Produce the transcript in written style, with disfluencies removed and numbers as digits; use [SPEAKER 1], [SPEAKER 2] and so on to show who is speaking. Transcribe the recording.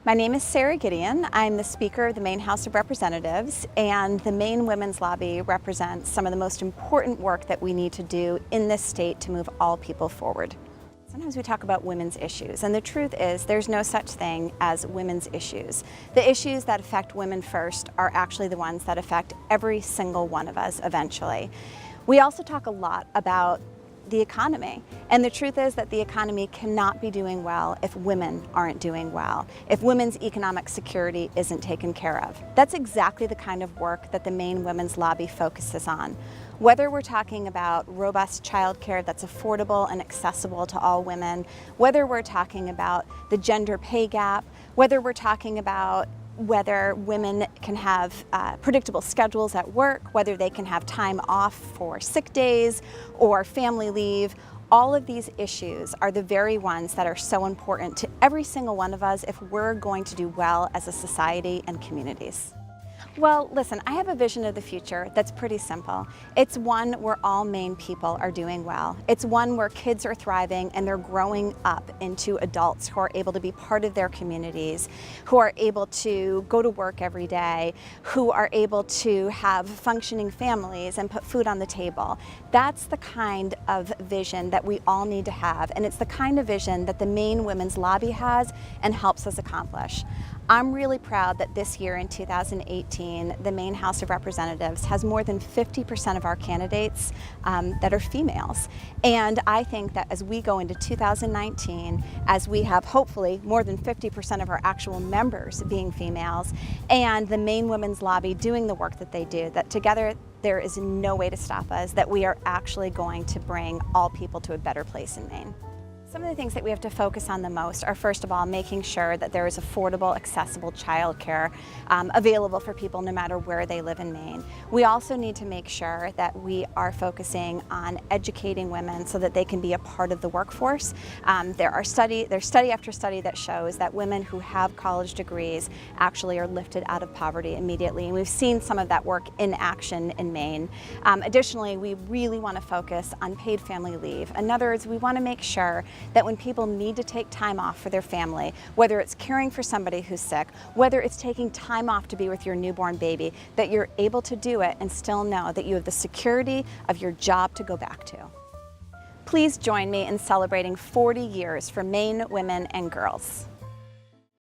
[SPEAKER 1] My name is Sara Gideon. I'm the Speaker of the Maine House of Representatives, and the Maine Women's Lobby represents some of the most important work that we need to do in this state to move all people forward. Sometimes we talk about women's issues, and the truth is there's no such thing as women's issues. The issues that affect women first are actually the ones that affect every single one of us eventually. We also talk a lot about the economy, and the truth is that the economy cannot be doing well if women aren't doing well, if women's economic security isn't taken care of. That's exactly the kind of work that the Maine Women's Lobby focuses on. Whether we're talking about robust childcare that's affordable and accessible to all women, whether we're talking about the gender pay gap, whether we're talking about whether women can have predictable schedules at work, whether they can have time off for sick days or family leave, all of these issues are the very ones that are so important to every single one of us if we're going to do well as a society and communities. Well, listen, I have a vision of the future that's pretty simple. It's one where all Maine people are doing well. It's one where kids are thriving and they're growing up into adults who are able to be part of their communities, who are able to go to work every day, who are able to have functioning families and put food on the table. That's the kind of vision that we all need to have, and it's the kind of vision that the Maine Women's Lobby has and helps us accomplish. I'm really proud that this year in 2018, the Maine House of Representatives has more than 50% of our candidates that are females. And I think that as we go into 2019, as we have hopefully more than 50% of our actual members being females, and the Maine Women's Lobby doing the work that they do, that together there is no way to stop us, that we are actually going to bring all people to a better place in Maine. Some of the things that we have to focus on the most are, first of all, making sure that there is affordable, accessible childcare available for people no matter where they live in Maine. We also need to make sure that we are focusing on educating women so that they can be a part of the workforce. There's study after study that shows that women who have college degrees actually are lifted out of poverty immediately, and we've seen some of that work in action in Maine. Additionally, we really want to focus on paid family leave. In other words, we want to make sure that when people need to take time off for their family, whether it's caring for somebody who's sick, whether it's taking time off to be with your newborn baby, that you're able to do it and still know that you have the security of your job to go back to. Please join me in celebrating 40 years for Maine women and girls.